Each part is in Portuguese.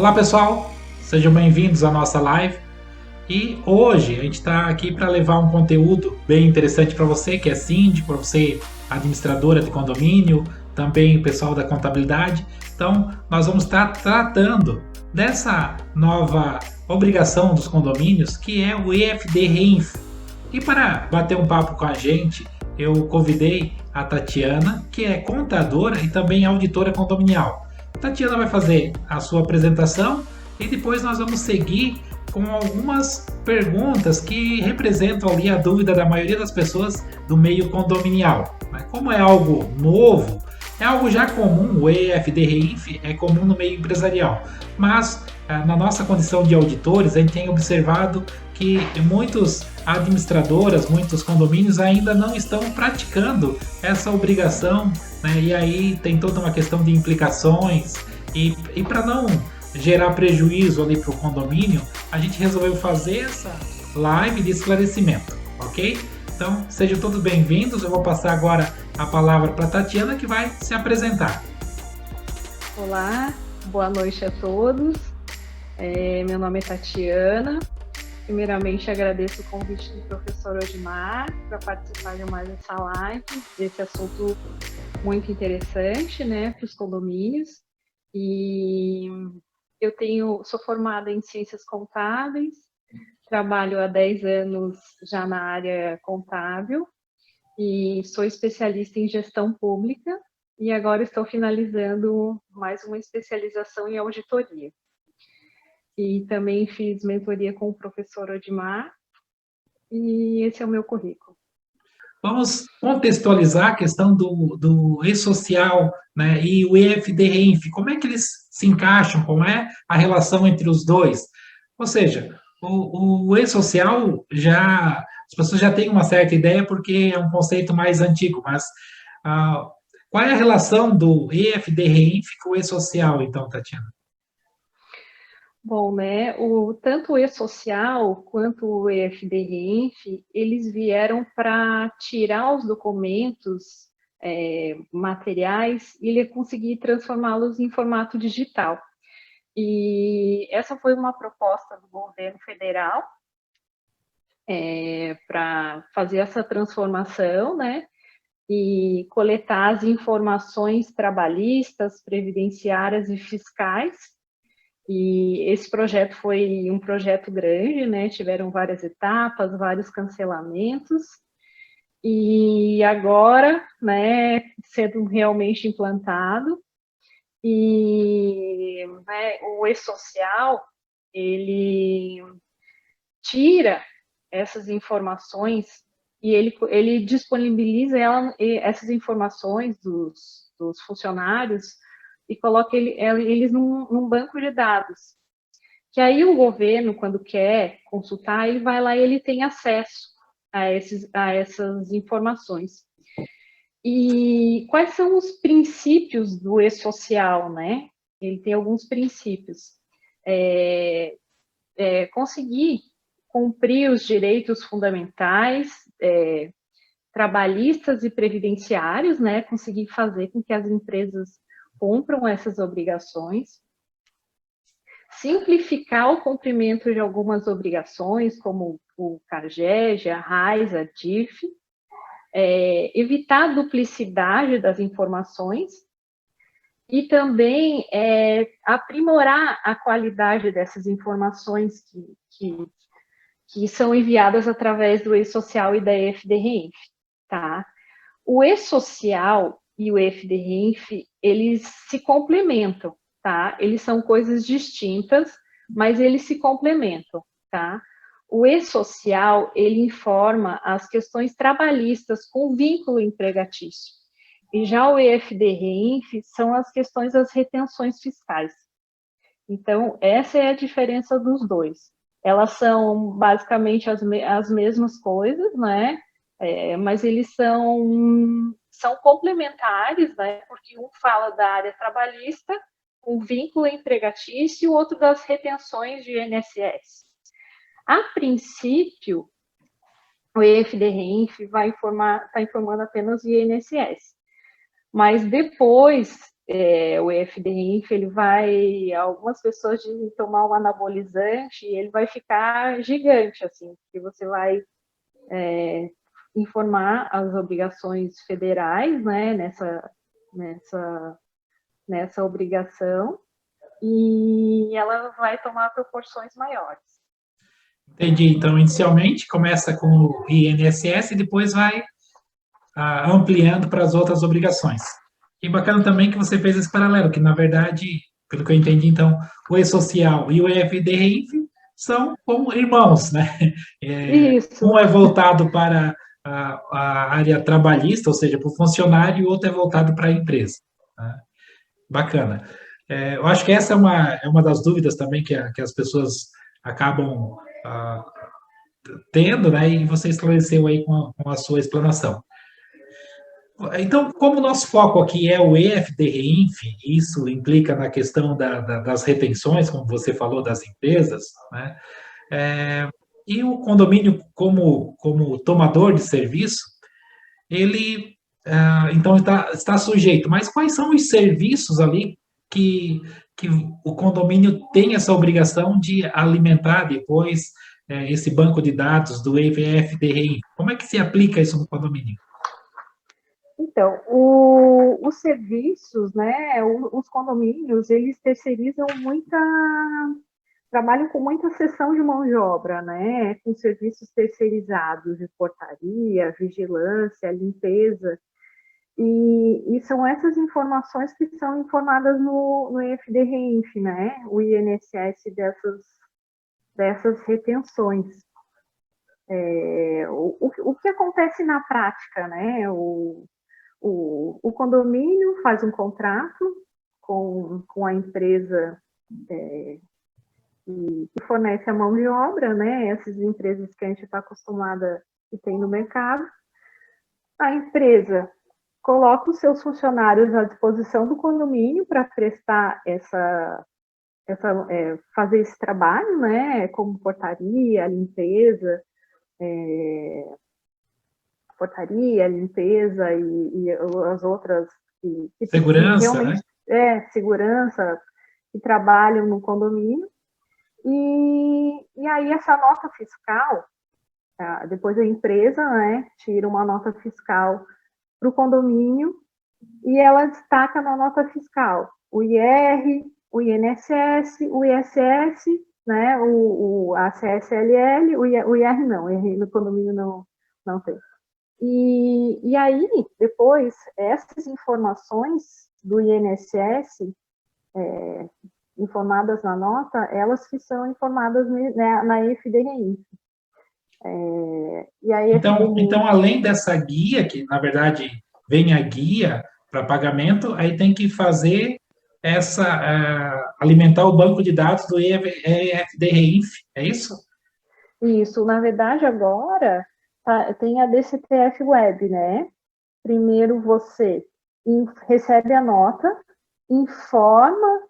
Olá pessoal, sejam bem-vindos à nossa live e hoje a gente está aqui para levar um conteúdo bem interessante para você que é síndico, para você administradora de condomínio, também o pessoal da contabilidade. Então nós vamos estar tratando dessa nova obrigação dos condomínios que é o EFD Reinf. E para bater um papo com a gente, eu convidei a Tatiana, que é contadora e também auditora condominial. A Tatiana vai fazer a sua apresentação e depois nós vamos seguir com algumas perguntas que representam ali a dúvida da maioria das pessoas do meio condominial. Como é algo novo, é algo já comum, o EFD-REINF é comum no meio empresarial, mas na nossa condição de auditores, a gente tem observado que muitos administradoras, muitos condomínios ainda não estão praticando essa obrigação, né? E aí tem toda uma questão de implicações e para não gerar prejuízo ali para o condomínio, a gente resolveu fazer essa live de esclarecimento, ok? Então sejam todos bem-vindos. Eu vou passar agora a palavra para a Tatiana, que vai se apresentar. Olá, boa noite a todos. Meu nome é Tatiana. Primeiramente, agradeço o convite do professor Odmar para participar de mais essa live, desse assunto muito interessante, né, para os condomínios. E sou formada em Ciências Contábeis, trabalho há 10 anos já na área contábil e sou especialista em gestão pública e agora estou finalizando mais uma especialização em auditoria. E também fiz mentoria com o professor Odmar, e esse é o meu currículo. Vamos contextualizar a questão do e-social, né, e o EFD-REINF. Como é que eles se encaixam? Como é a relação entre os dois? Ou seja, o e-social as pessoas já têm uma certa ideia porque é um conceito mais antigo, mas qual é a relação do EFD-REINF com o e-social, então, Tatiana? Bom, né, tanto o e-social quanto o EFD-REINF, eles vieram para tirar os documentos materiais e ele conseguir transformá-los em formato digital. E essa foi uma proposta do governo federal para fazer essa transformação, né, e coletar as informações trabalhistas, previdenciárias e fiscais. E esse projeto foi um projeto grande, né? Tiveram várias etapas, vários cancelamentos. E agora, né, sendo realmente implantado, e né, o e-social, ele tira essas informações e ele disponibiliza essas informações dos funcionários e coloca eles num banco de dados. Que aí o governo, quando quer consultar, ele vai lá e ele tem acesso a essas informações. E quais são os princípios do e-social, né? Ele tem alguns princípios. Conseguir cumprir os direitos fundamentais, trabalhistas e previdenciários, né? Conseguir fazer com que as empresas cumpram essas obrigações, simplificar o cumprimento de algumas obrigações, como o CAGED, a RAIS, a DIF, evitar a duplicidade das informações e também aprimorar a qualidade dessas informações que são enviadas através do e-social e da EFD-REINF, tá? O e-social e o EFD-REINF, eles se complementam, tá? Eles são coisas distintas, mas eles se complementam, tá? O e-social, ele informa as questões trabalhistas com vínculo empregatício. E já o EFD-REINF são as questões das retenções fiscais. Então, essa é a diferença dos dois. Elas são basicamente as mesmas coisas, né? Mas eles são complementares, né? Porque um fala da área trabalhista, um vínculo empregatício, e o outro das retenções de INSS. A princípio, o EFD-REINF está informando apenas o INSS. Mas depois o EFD-INF, algumas pessoas dizem tomar um anabolizante e ele vai ficar gigante, assim, porque você vai informar as obrigações federais, né, nessa obrigação, e ela vai tomar proporções maiores. Entendi. Então, inicialmente começa com o INSS e depois vai ampliando para as outras obrigações. E bacana também que você fez esse paralelo, que na verdade, pelo que eu entendi, então, o E-Social e o EFD-RIF são como irmãos, né? Isso. Um é voltado para a área trabalhista, ou seja, para o funcionário, e o outro é voltado para a empresa. Né? Bacana. Eu acho que essa é uma das dúvidas também que as pessoas acabam tendo, né? E você esclareceu aí com a sua explanação. Então, como o nosso foco aqui é o EFD-RINF, isso implica na questão das retenções, como você falou, das empresas, né? E o condomínio, como tomador de serviço, ele, então, está sujeito. Mas quais são os serviços ali que o condomínio tem essa obrigação de alimentar depois esse banco de dados do EFD-RINF? Como é que se aplica isso no condomínio? Então, os serviços, né, os condomínios, eles trabalham com muita seção de mão de obra, né, com serviços terceirizados de portaria, vigilância, limpeza, e são essas informações que são informadas no EFD-REINF, né, o INSS dessas retenções. O que acontece na prática, né, o condomínio faz um contrato com a empresa que fornece a mão de obra, né? Essas empresas que a gente está acostumada e tem no mercado. A empresa coloca os seus funcionários à disposição do condomínio para prestar fazer esse trabalho, né? Como portaria, limpeza, e as outras Segurança, que realmente né? Segurança, que trabalham no condomínio. E aí essa nota fiscal, depois a empresa, né, tira uma nota fiscal para o condomínio e ela destaca na nota fiscal o IR, o INSS, o ISS, né, a CSLL, o IR não, o IR no condomínio não tem. E aí, depois, essas informações do INSS, informadas na nota, elas que são informadas na EFD-REINF. Então, além dessa guia, que na verdade vem a guia para pagamento, aí tem que fazer alimentar o banco de dados do EFD-REINF, é isso? Isso, na verdade, agora tem a DCTF Web, né? Primeiro você recebe a nota, informa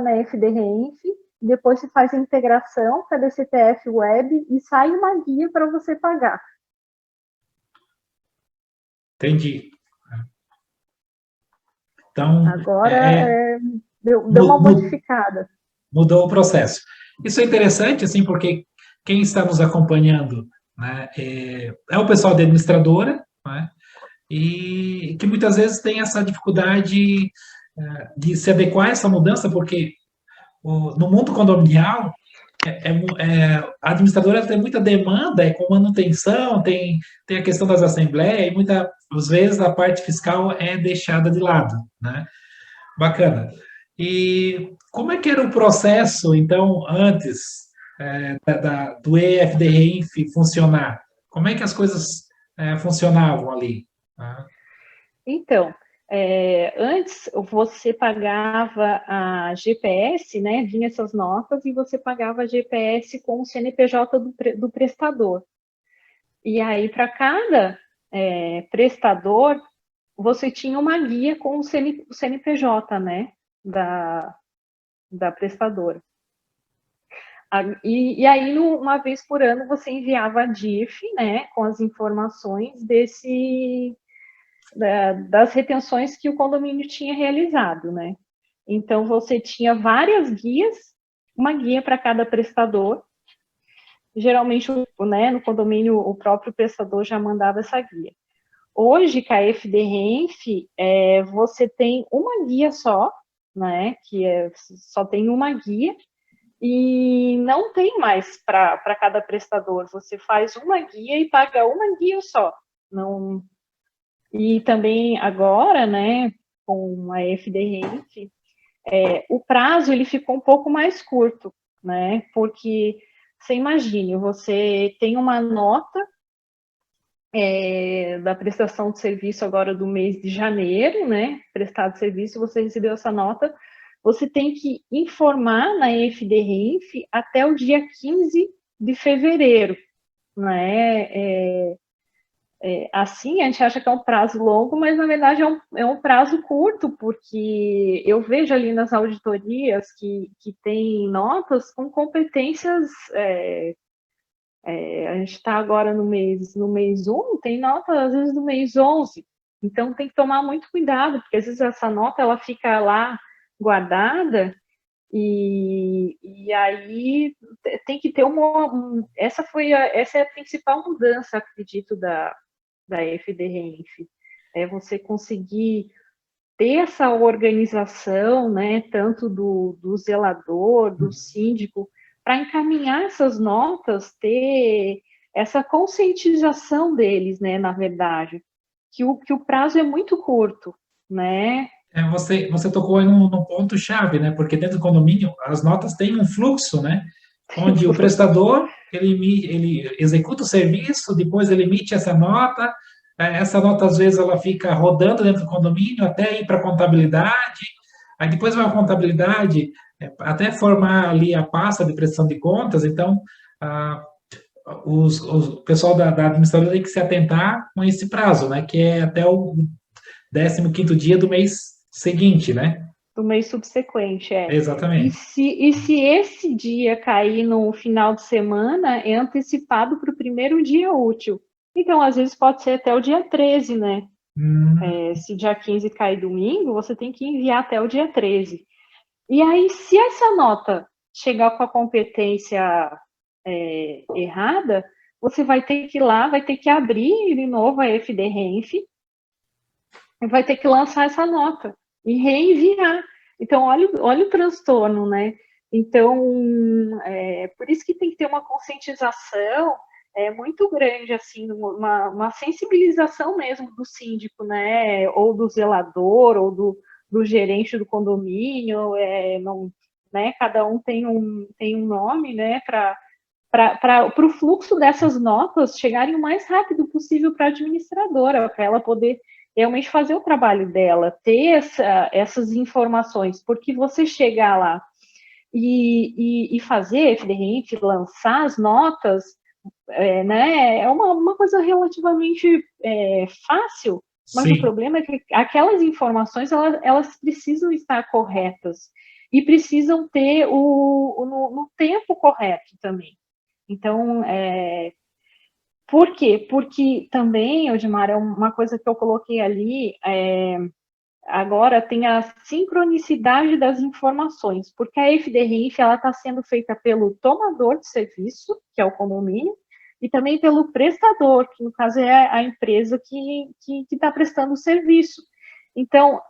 na FD-REINF, depois se faz a integração com a DCTF Web e sai uma guia para você pagar. Entendi. Então, agora deu uma modificada. Mudou o processo. Isso é interessante, assim, porque quem está nos acompanhando, né, é o pessoal da administradora, né, e que muitas vezes tem essa dificuldade de se adequar a essa mudança, porque no mundo condominial, a administradora tem muita demanda, com manutenção, tem a questão das assembleias, e muitas vezes a parte fiscal é deixada de lado, né? Bacana. E como é que era o processo, então, antes do EFD-REINF funcionar? Como é que as coisas funcionavam ali? Então, antes você pagava a GPS, né? Vinha essas notas e você pagava a GPS com o CNPJ do prestador. E aí, para cada prestador, você tinha uma guia com o CNPJ, né? Da prestadora. E aí, uma vez por ano, você enviava a DIF, né? Com as informações das retenções que o condomínio tinha realizado, né? Então, você tinha várias guias, uma guia para cada prestador. Geralmente, né, no condomínio, o próprio prestador já mandava essa guia. Hoje, com a FDRenf, você tem uma guia só, né, só tem uma guia, e não tem mais para cada prestador. Você faz uma guia e paga uma guia só. Não. E também agora, né, com a FDRenf, o prazo ele ficou um pouco mais curto, né? Porque você imagine, você tem uma nota da prestação de serviço agora do mês de janeiro, né? Prestado de serviço, você recebeu essa nota, você tem que informar na FDRenf até o dia 15 de fevereiro, né? Assim, a gente acha que é um prazo longo, mas na verdade é um prazo curto, porque eu vejo ali nas auditorias que tem notas com competências. A gente está agora no mês 1, tem nota às vezes no mês 11, então tem que tomar muito cuidado, porque às vezes essa nota ela fica lá guardada e aí tem que ter essa é a principal mudança, acredito, da FDRenf, é você conseguir ter essa organização, né, tanto do zelador, do síndico, para encaminhar essas notas, ter essa conscientização deles, né, na verdade, que o prazo é muito curto, né? Você tocou aí no ponto-chave, né? Porque dentro do condomínio as notas têm um fluxo, né? Onde o prestador ele executa o serviço, depois ele emite essa nota. Essa nota às vezes ela fica rodando dentro do condomínio até ir para a contabilidade. Aí depois vai a contabilidade até formar ali a pasta de prestação de contas. Então ah, o pessoal da administração tem que se atentar com esse prazo, né? Que é até o 15º dia do mês seguinte, né? Do mês subsequente, E Exatamente. se esse dia cair no final de semana, é antecipado para o primeiro dia útil. Então, às vezes pode ser até o dia 13, né? Hum, Se dia 15 cair domingo, você tem que enviar até o dia 13. E aí, se essa nota chegar com a competência errada, você vai ter que ir lá, vai ter que abrir de novo a FDRenf e vai ter que lançar essa nota e reenviar. Então, olha o transtorno, né? Então, por isso que tem que ter uma conscientização muito grande, assim, uma sensibilização mesmo do síndico, né? Ou do zelador, ou do gerente do condomínio, não, né? Cada um tem um nome, né? Para o fluxo dessas notas chegarem o mais rápido possível para a administradora, para ela poder realmente fazer o trabalho dela, ter essas informações, porque você chegar lá e fazer FDRenf, lançar as notas, né, é uma coisa relativamente fácil, mas o sim. problema é que aquelas informações, elas precisam estar corretas e precisam ter no tempo correto também. Então, por quê? Porque também, Odmar, é uma coisa que eu coloquei ali, agora tem a sincronicidade das informações, porque a FDRenf está sendo feita pelo tomador de serviço, que é o condomínio, e também pelo prestador, que no caso é a empresa que está prestando o serviço. Então,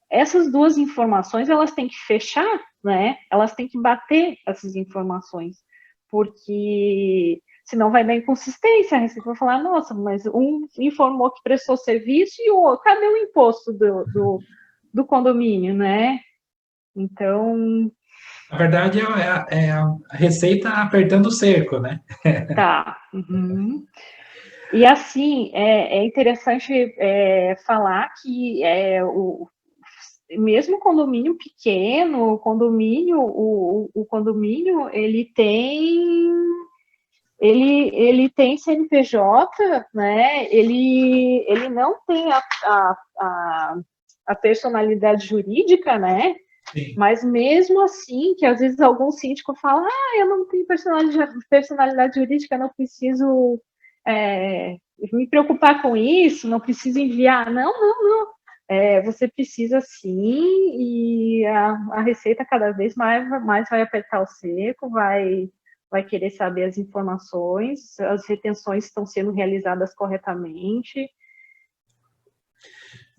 essas duas informações, elas têm que fechar, né? Elas têm que bater essas informações, porque senão vai dar inconsistência, a Receita vai falar, nossa, mas um informou que prestou serviço e o outro, cadê o imposto do condomínio, né? Então, Na verdade, é a receita apertando o cerco, né? tá. Uhum. E assim, é interessante falar que mesmo condomínio pequeno, o condomínio, ele tem CNPJ, né? Ele não tem a personalidade jurídica, né? Sim. Mas mesmo assim, que às vezes algum síndico fala, eu não tenho personalidade jurídica, não preciso me preocupar com isso, não preciso enviar. Não, não, não. Você precisa sim, e a Receita cada vez mais vai apertar o cerco, vai querer saber as informações, as retenções estão sendo realizadas corretamente.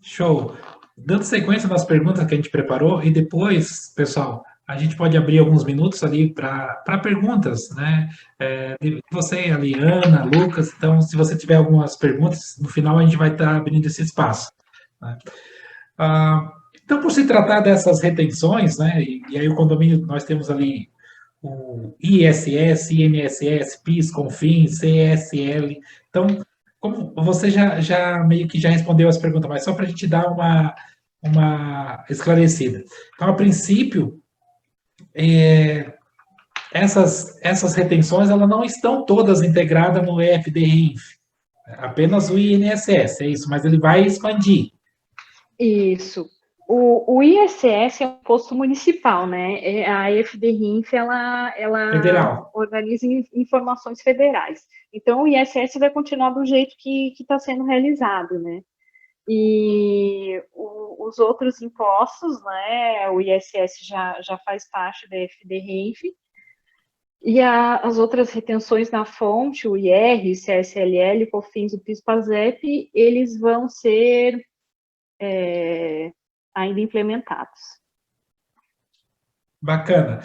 Show. Dando sequência nas perguntas que a gente preparou, e depois, pessoal, a gente pode abrir alguns minutos ali para perguntas, né? De você, Aliana, Lucas. Então, se você tiver algumas perguntas, no final a gente vai estar abrindo esse espaço. Né? Então, por se tratar dessas retenções, né? E aí o condomínio, nós temos ali o ISS, INSS, PIS, CONFINS, CSL. Então, como você já meio que já respondeu as perguntas, mas só para a gente dar uma esclarecida. Então, a princípio, essas retenções elas não estão todas integradas no EFD-RINF, apenas o INSS, é isso, mas ele vai expandir. Isso. O ISS é um posto municipal, né? A EFD-RINF, ela Federal. organiza informações federais. Então, o ISS vai continuar do jeito que está sendo realizado, né? E os outros impostos, né? O ISS já faz parte da EFD-RINF, e as outras retenções na fonte, o IR, CSLL, COFINS, o PIS/PASEP, eles vão ser ainda implementados. Bacana.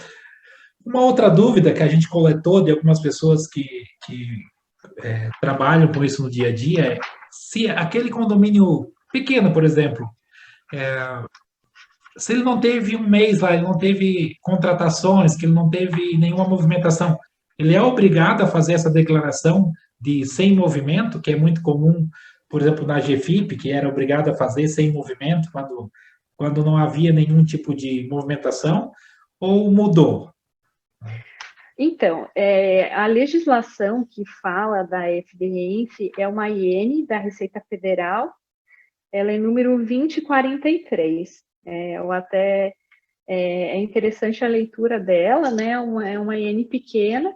Uma outra dúvida que a gente coletou de algumas pessoas que trabalham com isso no dia a dia é se aquele condomínio pequeno, por exemplo, se ele não teve um mês lá, ele não teve contratações, que ele não teve nenhuma movimentação, ele é obrigado a fazer essa declaração de sem movimento, que é muito comum, por exemplo, na GFIP, que era obrigado a fazer sem movimento quando não havia nenhum tipo de movimentação, ou mudou? Então, a legislação que fala da FDRINF é uma IN da Receita Federal, ela é número 2043. É interessante a leitura dela, né? É uma IN pequena,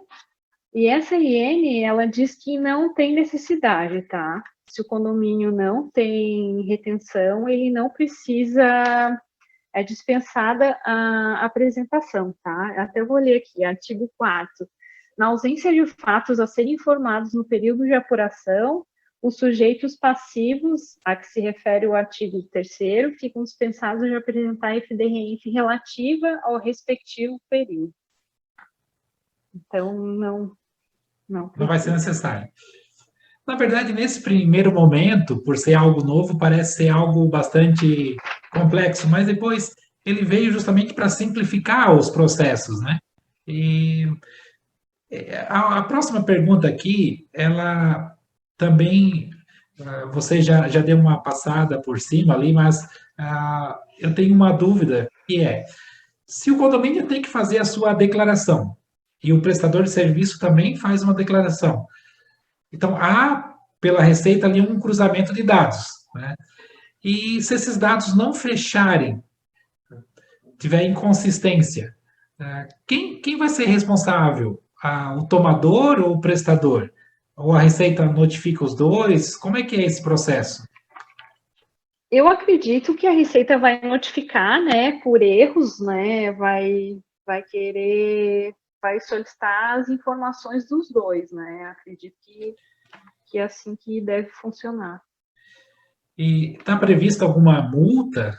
e essa IN, ela diz que não tem necessidade, tá? Se o condomínio não tem retenção, ele não precisa, é dispensada a apresentação, tá? Até vou ler aqui, artigo 4º. Na ausência de fatos a serem informados no período de apuração, os sujeitos passivos, a que se refere o artigo 3º, ficam dispensados de apresentar a FDRINF relativa ao respectivo período. Então, não vai ser necessário. Na verdade, nesse primeiro momento, por ser algo novo, parece ser algo bastante complexo, mas depois ele veio justamente para simplificar os processos, né? E a próxima pergunta aqui, ela também, você já deu uma passada por cima ali, mas eu tenho uma dúvida, que é, se o condomínio tem que fazer a sua declaração, e o prestador de serviço também faz uma declaração, então, há, pela Receita, ali um cruzamento de dados. Né? E se esses dados não fecharem, tiver inconsistência, quem vai ser responsável? O tomador ou o prestador? Ou a Receita notifica os dois? Como é que é esse processo? Eu acredito que a Receita vai notificar, né, por erros, né, vai solicitar as informações dos dois, né, acredito que é assim que deve funcionar. E está prevista alguma multa,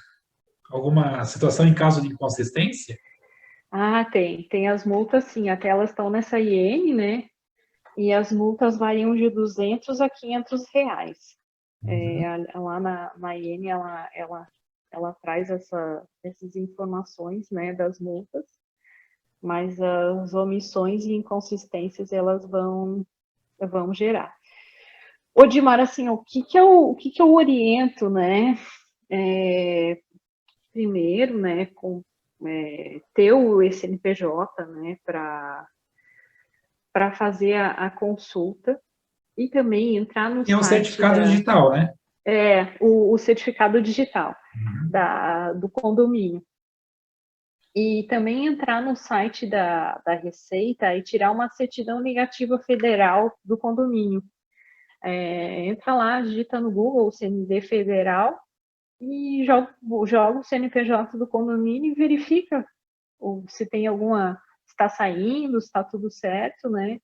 alguma situação em caso de inconsistência? Tem as multas, sim, até elas estão nessa IN, né, e as multas variam de 200 a 500 reais. Lá na IN, ela traz essas informações, né, das multas, mas as omissões e inconsistências, elas vão gerar. Odimar, assim, o que eu oriento, né, primeiro, né, ter o CNPJ, né, para fazer a consulta, e também entrar no E é um site certificado digital, né? o certificado digital do condomínio. E também entrar no site da Receita e tirar uma certidão negativa federal do condomínio. Entra lá, digita no Google CND Federal e joga o CNPJ do condomínio e verifica se tem alguma, se está saindo, se está tudo certo, né?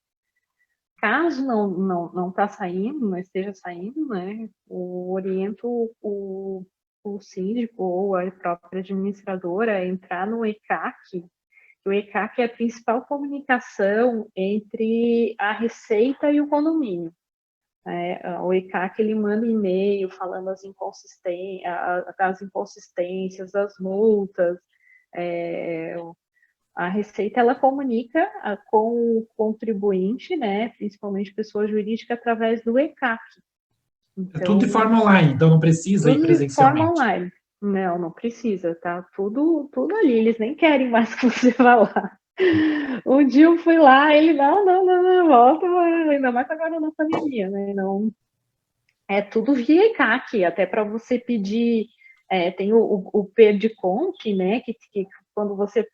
Caso não está saindo, não esteja saindo, né? Oriento o síndico ou a própria administradora a entrar no ECAC. O ECAC é a principal comunicação entre a Receita e o condomínio. O ECAC ele manda e-mail falando as inconsistências, das multas. A Receita ela comunica com o contribuinte, né, principalmente pessoa jurídica, através do ECAC. É tudo de forma online, então não precisa ir Tudo de forma presencialmente. online. Não precisa, tá? Tudo ali. Eles nem querem mais que você vá lá. Um dia eu fui lá, ele, não, volta, ainda mais agora na pandemia, né? Não, é tudo via ECAC, até para você pedir, tem o PERDCOMP, né? Que quando você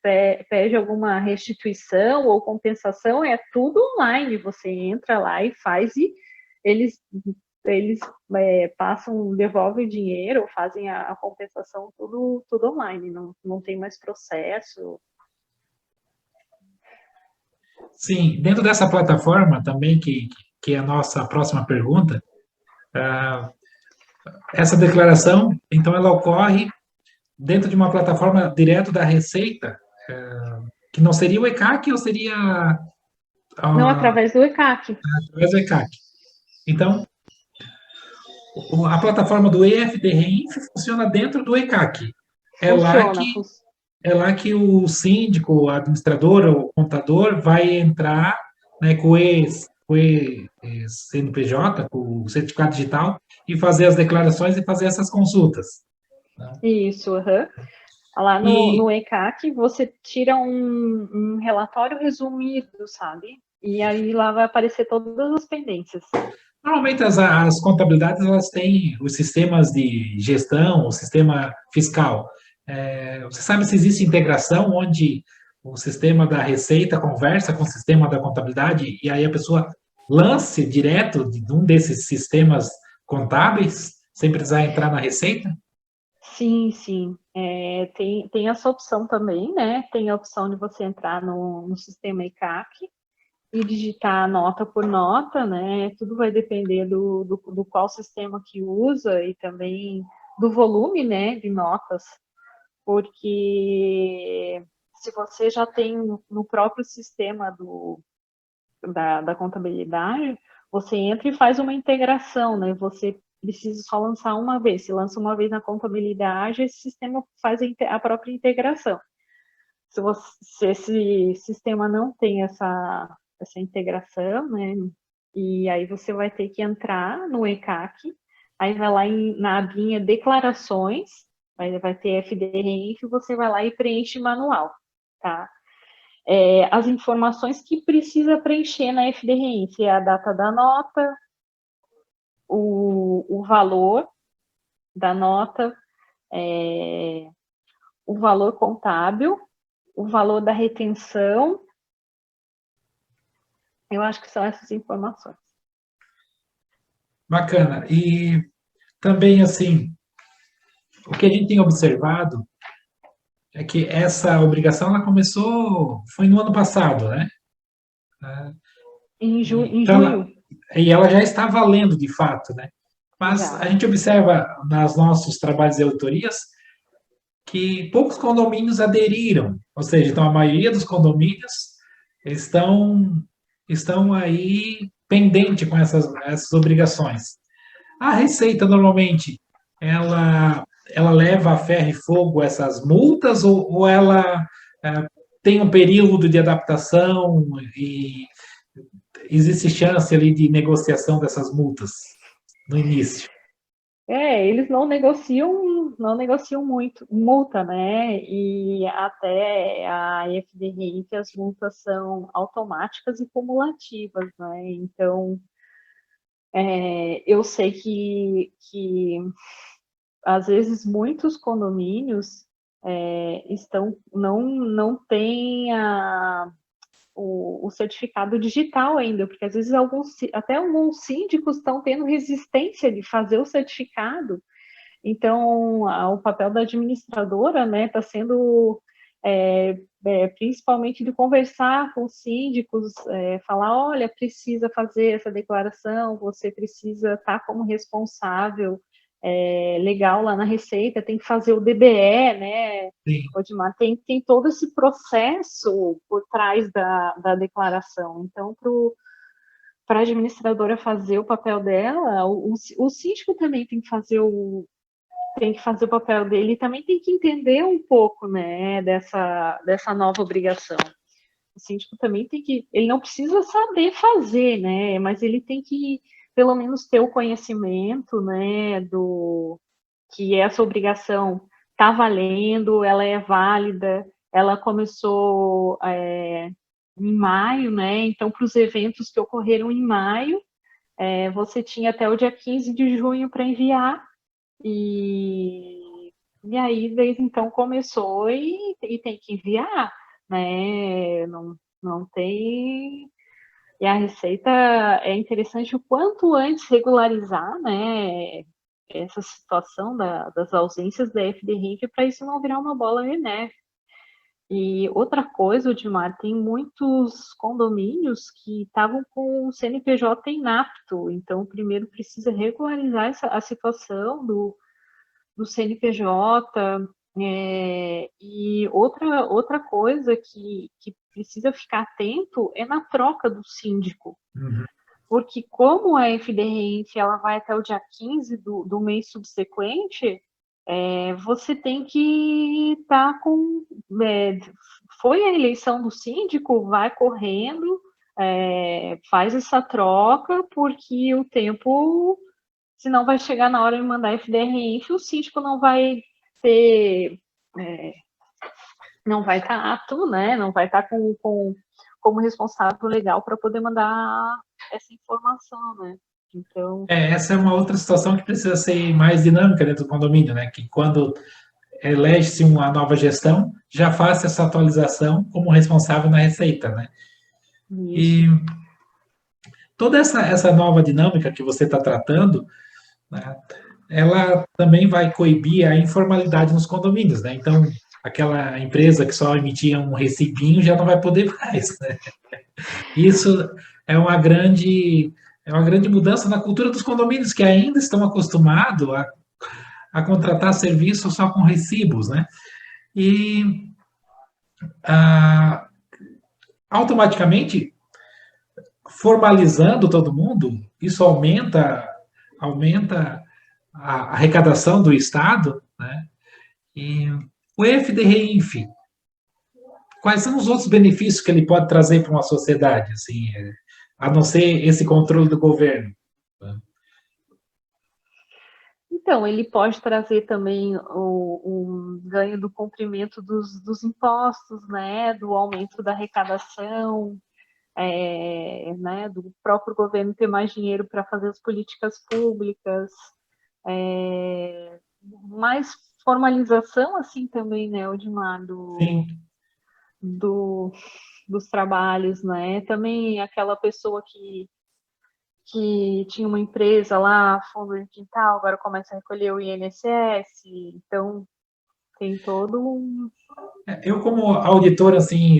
pede alguma restituição ou compensação, é tudo online. Você entra lá e faz, e eles passam, devolvem o dinheiro, ou fazem a compensação, tudo online, não tem mais processo. Sim, dentro dessa plataforma também, que é a nossa próxima pergunta, essa declaração, então, ela ocorre dentro de uma plataforma direto da Receita, que não seria o ECAC ou seria Não, a, através do ECAC. através do ECAC. Então, a plataforma do EFD-REINF funciona dentro do ECAC. É lá Funciona. que é lá que o síndico, a administradora, o contador vai entrar, né, com o CNPJ, com o certificado digital, e fazer as declarações e fazer essas consultas. Né? Isso, uhum. Lá E, no ECAC, você tira um relatório resumido, sabe? E aí lá vai aparecer todas as pendências. normalmente, as contabilidades, elas têm os sistemas de gestão, o sistema fiscal. Você sabe se existe integração onde o sistema da Receita conversa com o sistema da contabilidade e aí a pessoa lance direto de um desses sistemas contábeis, sem precisar entrar na Receita? Sim, sim. Tem essa opção também, né? Tem a opção de você entrar no sistema ECAC e digitar nota por nota, né? Tudo vai depender do qual sistema que usa e também do volume, né, de notas, porque se você já tem no próprio sistema da contabilidade, você entra e faz uma integração, né? Você precisa só lançar uma vez. Se lança uma vez na contabilidade, esse sistema faz a própria integração. Se esse sistema não tem essa integração, né? E aí você vai ter que entrar no ECAC, aí vai lá na abinha declarações, vai ter FDRENF, você vai lá e preenche manual, tá? As informações que precisa preencher na FDRENF é a data da nota, o valor da nota, o valor contábil, o valor da retenção. Eu acho que são essas informações. Bacana. E também, assim, o que a gente tem observado é que essa obrigação, ela começou, foi no ano passado, né? Em Então, junho, e ela já está valendo de fato, né? Mas a já. gente observa nas nossos trabalhos de auditorias que poucos condomínios aderiram, ou seja, então a maioria dos condomínios estão estão aí pendente com essas obrigações. A Receita normalmente ela leva a ferro e fogo essas multas ou ela tem um período de adaptação e existe chance ali de negociação dessas multas no início? Eles não negociam muito multa, né? E até a FDRI, que as multas são automáticas e cumulativas, né? Então, eu sei que às vezes muitos condomínios não têm o certificado digital ainda, porque às vezes até alguns síndicos estão tendo resistência de fazer o certificado. Então, o papel da administradora, né, está sendo principalmente de conversar com os síndicos, falar, olha, precisa fazer essa declaração, você precisa estar como responsável legal lá na Receita, tem que fazer o DBE, né, Sim. Odmar, tem todo esse processo por trás da declaração. Então, para a administradora fazer o papel dela, o síndico também tem que fazer o papel dele e também tem que entender um pouco, né, dessa nova obrigação. O síndico também ele não precisa saber fazer, né, mas ele tem que, pelo menos, ter o conhecimento, né, do que essa obrigação está valendo, ela é válida, ela começou em maio, né, então, para os eventos que ocorreram em maio, você tinha até o dia 15 de junho para enviar, e aí, desde então, começou e tem que enviar, né? Não tem. E a Receita é interessante o quanto antes regularizar, né? Essa situação das ausências da FDRIF para isso não virar uma bola de neve. E outra coisa, Odmar, tem muitos condomínios que estavam com o CNPJ inapto, então primeiro precisa regularizar a situação do CNPJ, e outra coisa que precisa ficar atento é na troca do síndico, porque como a FDRIF ela vai até o dia 15 do mês subsequente, você tem que estar com... foi a eleição do síndico, vai correndo, faz essa troca, porque o tempo... senão vai chegar na hora de mandar FDRIF, o síndico não vai ter, não vai estar apto, né? Não vai estar como responsável legal para poder mandar essa informação, né? Então, Essa é uma outra situação que precisa ser mais dinâmica dentro do condomínio, né? Que quando elege-se uma nova gestão, já faça essa atualização como responsável na Receita, né? isso. E toda essa nova dinâmica que você está tratando, né, ela também vai coibir a informalidade nos condomínios, né? Então, aquela empresa que só emitia um recibinho já não vai poder mais, né? Isso é uma grande mudança na cultura dos condomínios, que ainda estão acostumados a contratar serviço só com recibos, né? E automaticamente, formalizando todo mundo, isso aumenta a arrecadação do Estado, né? E o FDRINF, quais são os outros benefícios que ele pode trazer para uma sociedade, assim, a não ser esse controle do governo? Então, ele pode trazer também o ganho do cumprimento dos impostos, né? Do aumento da arrecadação, né, do próprio governo ter mais dinheiro para fazer as políticas públicas, mais formalização, assim, também, né, Odmar, dos trabalhos, né, também aquela pessoa que tinha uma empresa lá, fundo de quintal, agora começa a recolher o INSS, então tem todo um... Eu, como auditor, assim,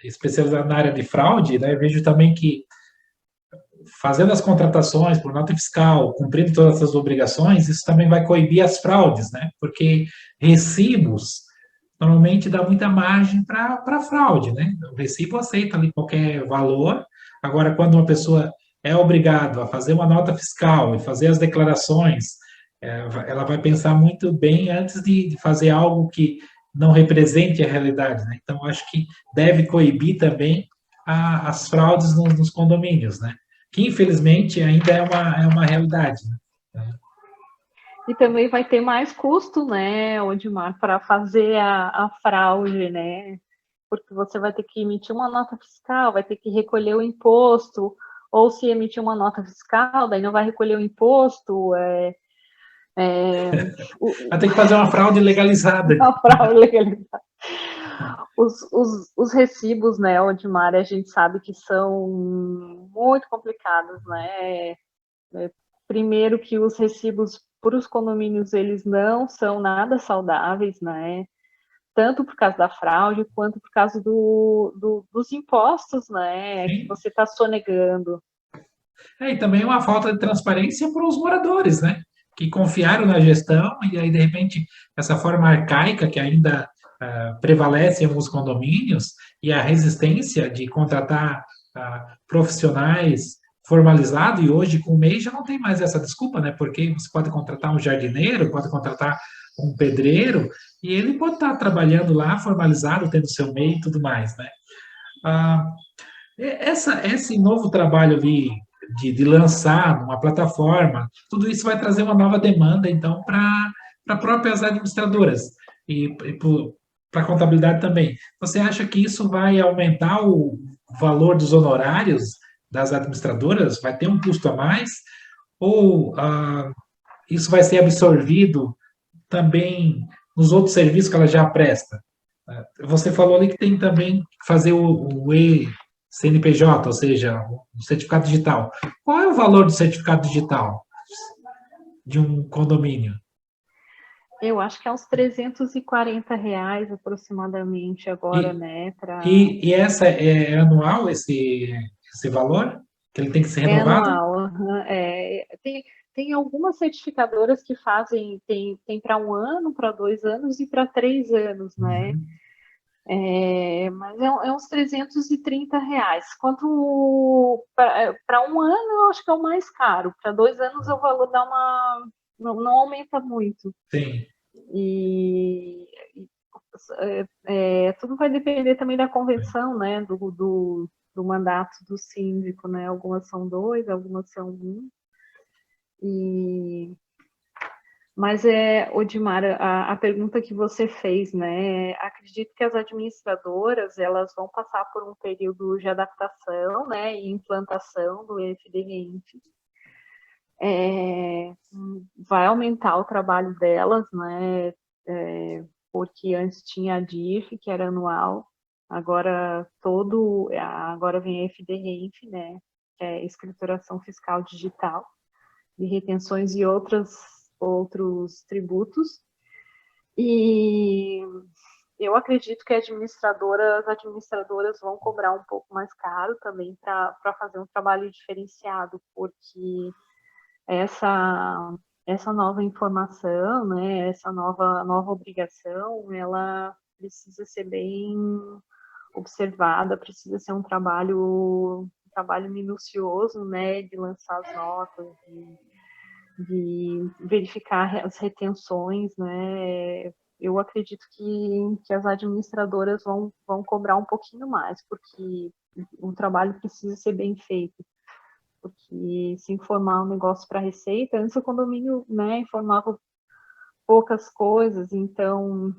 especializado na área de fraude, né, vejo também que fazendo as contratações por nota fiscal, cumprindo todas essas obrigações, isso também vai coibir as fraudes, né? Porque recibos normalmente dá muita margem para fraude, né? O recibo aceita ali qualquer valor. Agora, quando uma pessoa é obrigada a fazer uma nota fiscal e fazer as declarações, ela vai pensar muito bem antes de fazer algo que não represente a realidade, né? Então, acho que deve coibir também as fraudes nos condomínios, né? Que infelizmente ainda é uma realidade, né? E também vai ter mais custo, né, Odmar, para fazer a fraude, né? Porque você vai ter que emitir uma nota fiscal, vai ter que recolher o imposto, ou se emitir uma nota fiscal, daí não vai recolher o imposto. Vai ter que fazer uma fraude legalizada. Uma fraude legalizada. Os recibos, né, Odmar, a gente sabe que são muito complicados, né? Primeiro que os recibos para os condomínios, eles não são nada saudáveis, né? Tanto por causa da fraude, quanto por causa dos impostos, né? Que Sim. você está sonegando. E também uma falta de transparência para os moradores, né? Que confiaram na gestão e aí, de repente, essa forma arcaica que ainda prevalece em alguns condomínios e a resistência de contratar profissionais formalizados, e hoje com o MEI já não tem mais essa desculpa, né? Porque você pode contratar um jardineiro, pode contratar um pedreiro, e ele pode estar trabalhando lá formalizado, tendo seu MEI e tudo mais, né? Ah, esse novo trabalho ali de lançar uma plataforma, tudo isso vai trazer uma nova demanda, então, para próprias administradoras e para a contabilidade também. Você acha que isso vai aumentar o valor dos honorários das administradoras? Vai ter um custo a mais? Ou isso vai ser absorvido também nos outros serviços que ela já presta? Você falou ali que tem também que fazer o e-CNPJ, ou seja, o certificado digital. Qual é o valor do certificado digital de um condomínio? Eu acho que é uns R$ 340 aproximadamente agora, E, né? e essa é anual, esse valor? Que ele tem que ser É renovado? anual. Tem algumas certificadoras que fazem, tem para 1 ano, para 2 anos e para 3 anos, né? Uhum. Mas é uns R$ 330. Quanto para 1 ano, eu acho que é o mais caro. Para 2 anos, o valor não aumenta muito. Sim. E tudo vai depender também da convenção, né? Do mandato do síndico, né? Algumas são 2, algumas são 1. Mas Odmar, a pergunta que você fez, né? Acredito que as administradoras elas vão passar por um período de adaptação, né, e implantação do EFD-REINF. Vai aumentar o trabalho delas, né? Porque antes tinha a DIF, que era anual, agora vem a EFD-REINF, né? Que é escrituração fiscal digital de retenções e outros tributos. E eu acredito que as administradoras vão cobrar um pouco mais caro também para fazer um trabalho diferenciado, porque essa nova informação, né, essa nova obrigação, ela precisa ser bem observada, precisa ser um trabalho minucioso, né, de lançar as notas, de verificar as retenções, né? Eu acredito que as administradoras vão cobrar um pouquinho mais, porque o trabalho precisa ser bem feito. Porque se informar um negócio para a Receita, antes o condomínio, né, informava poucas coisas, então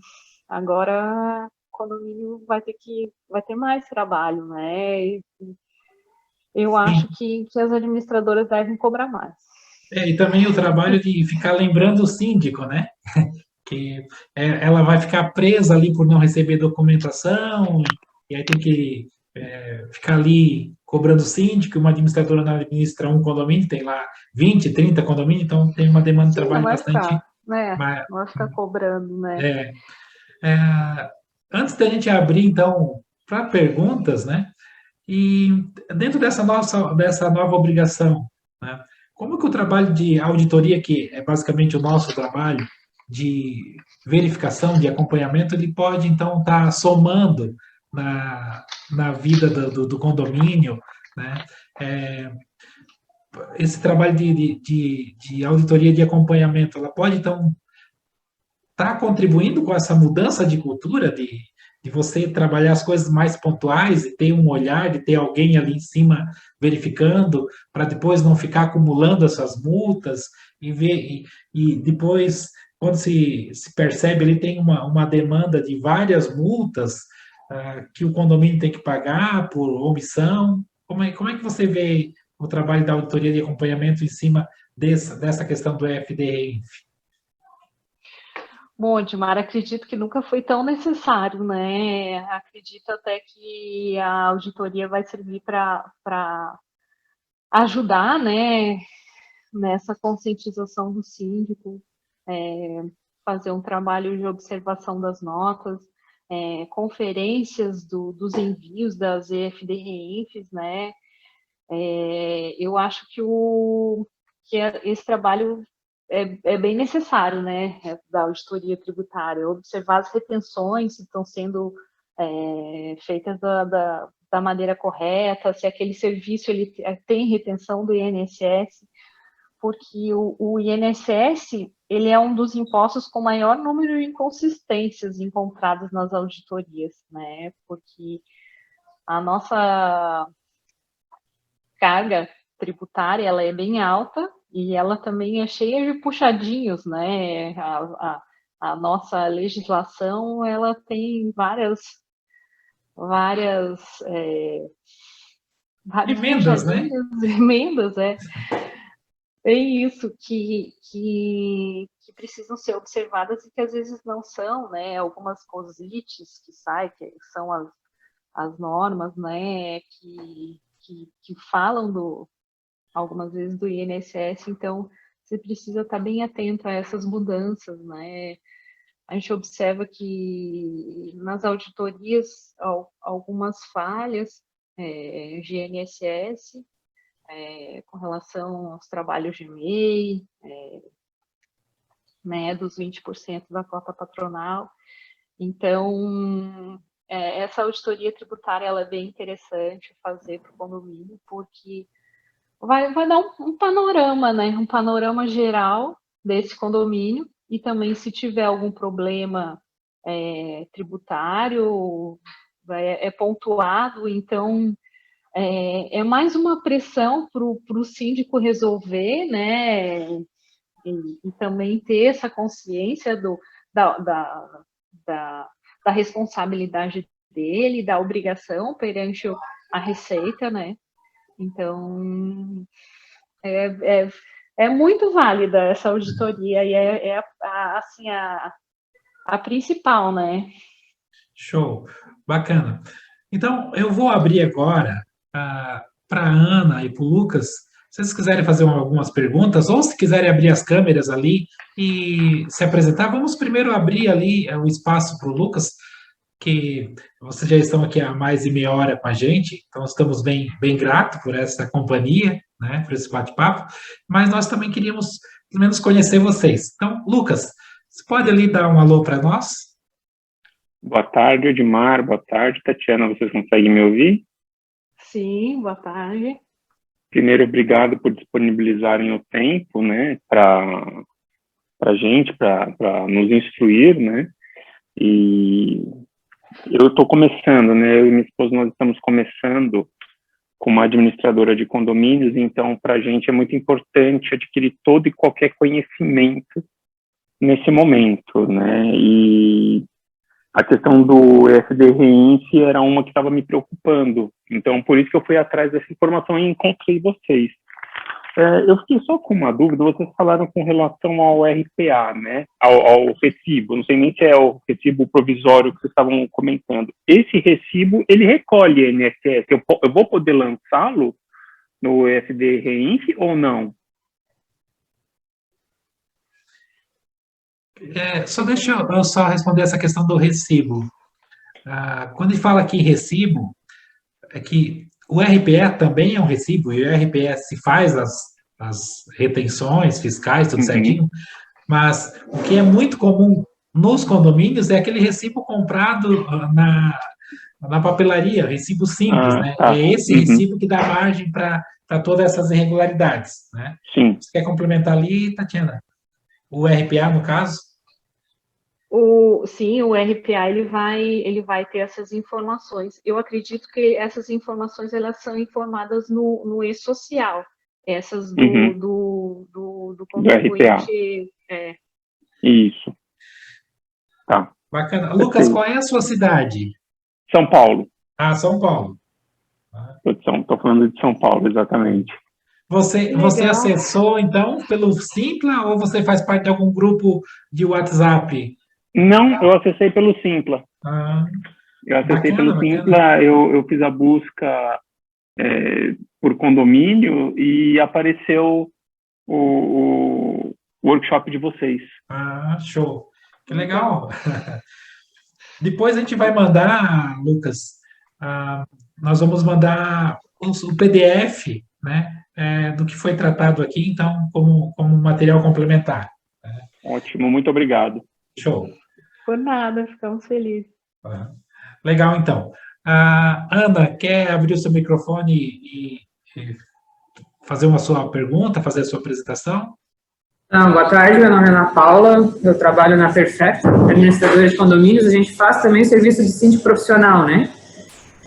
agora o condomínio vai ter mais trabalho, né? E eu acho Sim. que as administradoras devem cobrar mais. E também o trabalho de ficar lembrando o síndico, né? Que ela vai ficar presa ali por não receber documentação, e aí tem que ficar ali cobrando o síndico, uma administradora não administra um condomínio, tem lá 20, 30 condomínios, então tem uma demanda de Sim, não trabalho vai bastante. ficar, né? ma- Não vai ficar cobrando, né? é, é, antes da gente abrir, então, para perguntas, né? E dentro dessa nova obrigação, né, como que o trabalho de auditoria, que é basicamente o nosso trabalho de verificação, de acompanhamento, ele pode, então, estar somando na vida do condomínio, né? É, esse trabalho de auditoria de acompanhamento, ela pode, então, estar contribuindo com essa mudança de cultura, de você trabalhar as coisas mais pontuais e ter um olhar, de ter alguém ali em cima verificando, para depois não ficar acumulando essas multas e ver, e depois, quando se percebe, ele tem uma demanda de várias multas que o condomínio tem que pagar por omissão. Como é que você vê o trabalho da auditoria de acompanhamento em cima dessa questão do FDI? Bom, Edmar, acredito que nunca foi tão necessário, né? Acredito até que a auditoria vai servir para ajudar, né, nessa conscientização do síndico, fazer um trabalho de observação das notas, conferências dos envios das EFD-REINFs, né? Eu acho que esse trabalho é bem necessário, né, da auditoria tributária, observar as retenções se estão sendo feitas da maneira correta, se aquele serviço ele tem retenção do INSS, porque o INSS ele é um dos impostos com maior número de inconsistências encontradas nas auditorias, né, porque a nossa carga tributária ela é bem alta e ela também é cheia de puxadinhos, né? A nossa legislação ela tem várias vários Emendas, né? puxadinhos, emendas, é isso que precisam ser observadas e que às vezes não são, né? Algumas cosites que saem, que são as normas, né? Que falam algumas vezes do INSS, então você precisa estar bem atento a essas mudanças, né? A gente observa que nas auditorias algumas falhas de INSS com relação aos trabalhos de MEI, né, dos 20% da cota patronal. Então, essa auditoria tributária ela é bem interessante fazer para o condomínio, porque vai dar um panorama, né? Um panorama geral desse condomínio e também se tiver algum problema tributário é pontuado, então é mais uma pressão para o síndico resolver, né? E também ter essa consciência da, da, da, da responsabilidade dele, da obrigação perante a Receita, né? Então, é muito válida essa auditoria e assim, a principal, né? Show, bacana. Então, eu vou abrir agora para a Ana e para o Lucas, se vocês quiserem fazer algumas perguntas, ou se quiserem abrir as câmeras ali e se apresentar, vamos primeiro abrir ali o espaço para o Lucas, que vocês já estão aqui há mais de meia hora com a gente, então estamos bem gratos por essa companhia, né, por esse bate-papo, mas nós também queríamos, pelo menos, conhecer vocês. Então, Lucas, você pode ali dar um alô para nós? Boa tarde, Edmar. Boa tarde, Tatiana. Vocês conseguem me ouvir? Sim, boa tarde. Primeiro, obrigado por disponibilizarem o tempo, né, para a gente, para nos instruir, né, e eu estou começando, né, eu e minha esposa, nós estamos começando como administradora de condomínios, então, para a gente é muito importante adquirir todo e qualquer conhecimento nesse momento, né, e a questão do EFD-REINF era uma que estava me preocupando. Então, por isso que eu fui atrás dessa informação e encontrei vocês. Eu fiquei só com uma dúvida. Vocês falaram com relação ao RPA, né? Ao recibo. Não sei nem se é o recibo provisório que vocês estavam comentando. Esse recibo, ele recolhe INSS. Eu vou poder lançá-lo no EFD-REINF ou não? Só deixa eu só responder essa questão do recibo. Quando a gente fala aqui recibo, é que o RPE também é um recibo, e o RPE se faz as retenções fiscais, tudo certinho, mas o que é muito comum nos condomínios é aquele recibo comprado na papelaria, recibo simples, né? Tá. É esse recibo que dá margem para todas essas irregularidades, né? Sim. Você quer complementar ali, Tatiana? O RPA, no caso? Sim, o RPA ele vai ter essas informações. Eu acredito que essas informações elas são informadas no e-social, essas do contribuinte. Isso. Tá. Bacana. Perfeito. Lucas, qual é a sua cidade? São Paulo. São Paulo. Estou falando de São Paulo, exatamente. Você acessou, então, pelo Simpla ou você faz parte de algum grupo de WhatsApp Não, eu acessei pelo Simpla. Ah, Eu acessei bacana, pelo bacana. Simpla, eu fiz a busca por condomínio e apareceu o workshop de vocês. Ah, show. Que legal. Depois a gente vai mandar, Lucas, nós vamos mandar o PDF, né, do que foi tratado aqui, então, como material complementar. Ótimo, muito obrigado. Show. Por nada, ficamos felizes. Legal, então. Ana, quer abrir o seu microfone e fazer uma sua pergunta, fazer a sua apresentação? Não, boa tarde, meu nome é Ana Paula, eu trabalho na Perfect, administradora de condomínios, a gente faz também serviço de síndico profissional, né?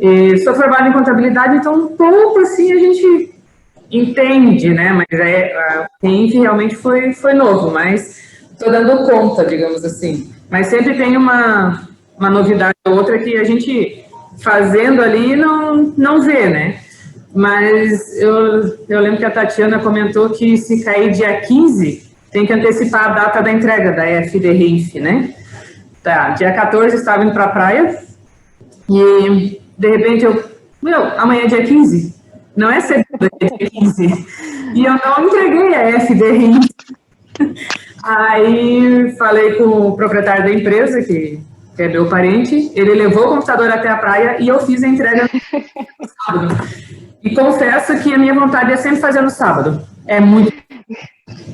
E sou formada em contabilidade, então um pouco assim a gente entende, né? Mas a TINF realmente foi novo, mas estou dando conta, digamos assim. Mas sempre tem uma novidade ou outra que a gente fazendo ali não vê, né? Mas eu lembro que a Tatiana comentou que se cair dia 15, tem que antecipar a data da entrega da FDRINF, né? Tá, dia 14 estava indo para a praia e, de repente, amanhã é dia 15? Não é segunda, é dia 15. E eu não entreguei a FDRINF. Aí falei com o proprietário da empresa, que é meu parente, ele levou o computador até a praia e eu fiz a entrega no sábado. E confesso que a minha vontade é sempre fazer no sábado. É muito.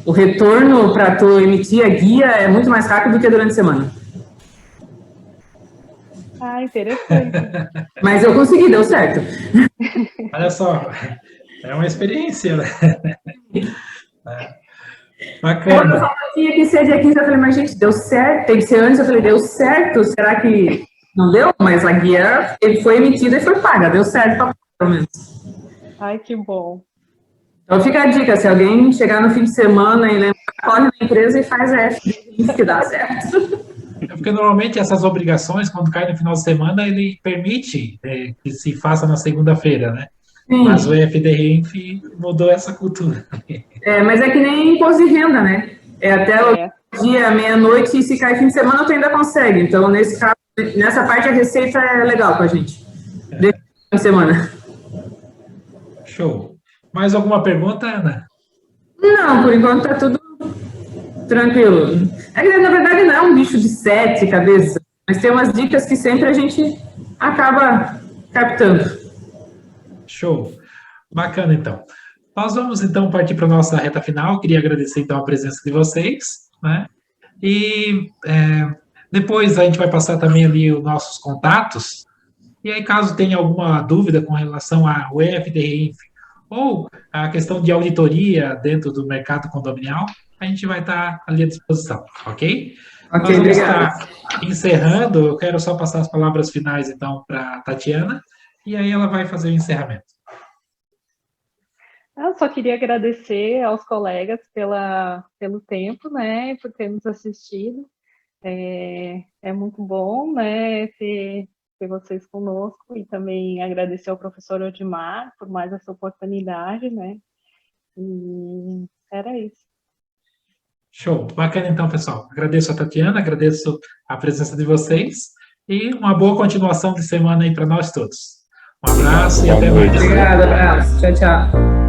O retorno para tu emitir a guia é muito mais rápido do que durante a semana. Ah, interessante. Mas eu consegui, deu certo. Olha só, é uma experiência, né? Bacana. Tinha que ser dia 15, eu falei, mas gente, deu certo, tem que ser antes, eu falei, deu certo, será que não deu? Mas a guia foi emitida e foi paga, deu certo para pelo menos. Ai, que bom. Então fica a dica, se alguém chegar no fim de semana e lembrar, corre na empresa e faz a FDRINF que dá certo. É porque normalmente essas obrigações, quando cai no final de semana, ele permite que se faça na segunda-feira, né? Sim. Mas o FDRINF mudou essa cultura. Mas é que nem imposto de renda, né? É até o dia, meia-noite, e se cai fim de semana, tu ainda consegue. Então, nesse caso, nessa parte, a receita é legal com a gente. Desde fim de semana. Show. Mais alguma pergunta, Ana? Não, por enquanto tá tudo tranquilo. É que, na verdade, não é um bicho de 7 cabeças, mas tem umas dicas que sempre a gente acaba captando. Show. Bacana, então. Nós vamos, então, partir para a nossa reta final. Queria agradecer, então, a presença de vocês, né? E depois a gente vai passar também ali os nossos contatos. E aí, caso tenha alguma dúvida com relação ao FDRINF ou a questão de auditoria dentro do mercado condominial, a gente vai estar ali à disposição, ok? Nós vamos estar encerrando. Eu quero só passar as palavras finais, então, para a Tatiana, e aí ela vai fazer o encerramento. Eu só queria agradecer aos colegas pelo tempo, né, por ter nos assistido. É muito bom, né, ter vocês conosco, e também agradecer ao professor Odimar por mais essa oportunidade, né, e era isso. Show, bacana então, pessoal. Agradeço a Tatiana, agradeço a presença de vocês, e uma boa continuação de semana aí para nós todos. Um abraço e até mais. Obrigada, abraço. Tchau, tchau.